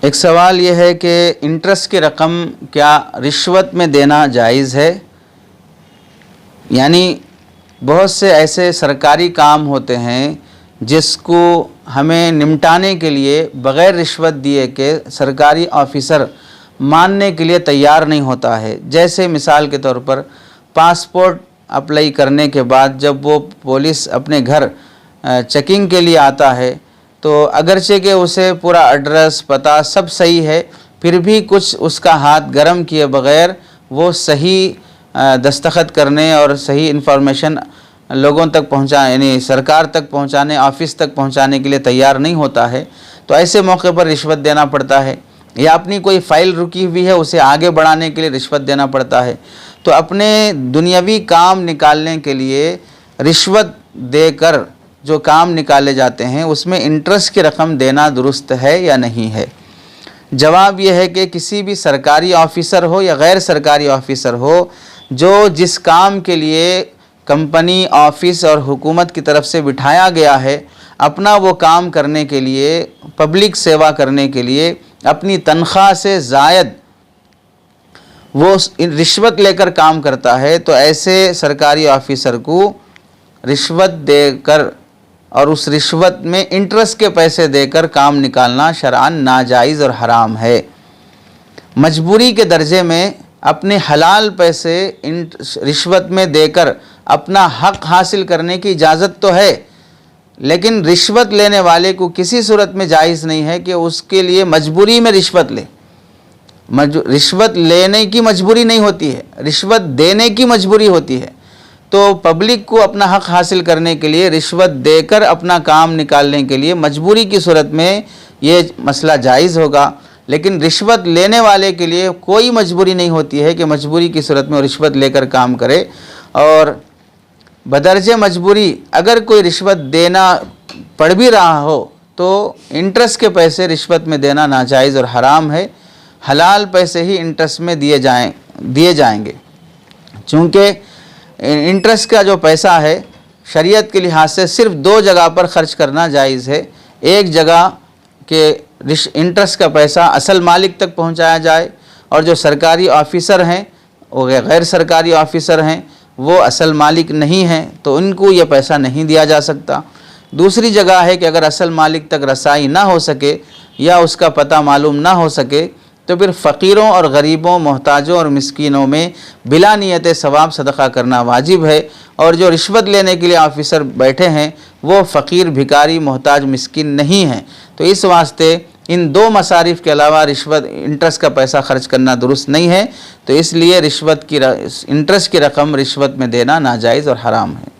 ایک سوال یہ ہے کہ انٹرسٹ کی رقم کیا رشوت میں دینا جائز ہے؟ یعنی بہت سے ایسے سرکاری کام ہوتے ہیں جس کو ہمیں نمٹانے کے لیے بغیر رشوت دیے کہ سرکاری آفیسر ماننے کے لیے تیار نہیں ہوتا ہے۔ جیسے مثال کے طور پر پاسپورٹ اپلائی کرنے کے بعد جب وہ پولیس اپنے گھر چیکنگ کے لیے آتا ہے تو اگرچہ کہ اسے پورا ایڈریس پتہ سب صحیح ہے، پھر بھی کچھ اس کا ہاتھ گرم کیے بغیر وہ صحیح دستخط کرنے اور صحیح انفارمیشن لوگوں تک پہنچانے، یعنی سرکار تک پہنچانے، آفس تک پہنچانے کے لیے تیار نہیں ہوتا ہے، تو ایسے موقع پر رشوت دینا پڑتا ہے۔ یا اپنی کوئی فائل رکی ہوئی ہے اسے آگے بڑھانے کے لیے رشوت دینا پڑتا ہے۔ تو اپنے دنیاوی کام نکالنے کے لیے رشوت دے کر جو کام نکالے جاتے ہیں اس میں انٹرسٹ کی رقم دینا درست ہے یا نہیں ہے؟ جواب یہ ہے کہ کسی بھی سرکاری آفیسر ہو یا غیر سرکاری آفیسر ہو، جو جس کام کے لیے کمپنی، آفس اور حکومت کی طرف سے بٹھایا گیا ہے، اپنا وہ کام کرنے کے لیے، پبلک سیوا کرنے کے لیے اپنی تنخواہ سے زائد وہ رشوت لے کر کام کرتا ہے، تو ایسے سرکاری آفیسر کو رشوت دے کر اور اس رشوت میں انٹرسٹ کے پیسے دے کر کام نکالنا شرعاً ناجائز اور حرام ہے۔ مجبوری کے درجے میں اپنے حلال پیسے رشوت میں دے کر اپنا حق حاصل کرنے کی اجازت تو ہے، لیکن رشوت لینے والے کو کسی صورت میں جائز نہیں ہے کہ اس کے لیے مجبوری میں رشوت لے۔ رشوت لینے کی مجبوری نہیں ہوتی ہے، رشوت دینے کی مجبوری ہوتی ہے۔ تو پبلک کو اپنا حق حاصل کرنے کے لیے رشوت دے کر اپنا کام نکالنے کے لیے مجبوری کی صورت میں یہ مسئلہ جائز ہوگا، لیکن رشوت لینے والے کے لیے کوئی مجبوری نہیں ہوتی ہے کہ مجبوری کی صورت میں وہ رشوت لے کر کام کرے۔ اور بدرجہ مجبوری اگر کوئی رشوت دینا پڑ بھی رہا ہو تو انٹرسٹ کے پیسے رشوت میں دینا ناجائز اور حرام ہے۔ حلال پیسے ہی انٹرسٹ میں دیے جائیں گے، چونکہ انٹرسٹ کا جو پیسہ ہے شریعت کے لحاظ سے صرف دو جگہ پر خرچ کرنا جائز ہے۔ ایک جگہ کہ انٹرسٹ کا پیسہ اصل مالک تک پہنچایا جائے، اور جو سرکاری آفیسر ہیں وہ غیر سرکاری آفیسر ہیں، وہ اصل مالک نہیں ہیں تو ان کو یہ پیسہ نہیں دیا جا سکتا۔ دوسری جگہ ہے کہ اگر اصل مالک تک رسائی نہ ہو سکے یا اس کا پتہ معلوم نہ ہو سکے تو پھر فقیروں اور غریبوں، محتاجوں اور مسکینوں میں بلا نیت ثواب صدقہ کرنا واجب ہے۔ اور جو رشوت لینے کے لیے آفیسر بیٹھے ہیں وہ فقیر، بھکاری، محتاج، مسکین نہیں ہیں، تو اس واسطے ان دو مصارف کے علاوہ رشوت، انٹرسٹ کا پیسہ خرچ کرنا درست نہیں ہے۔ تو اس لیے انٹرسٹ کی رقم رشوت میں دینا ناجائز اور حرام ہے۔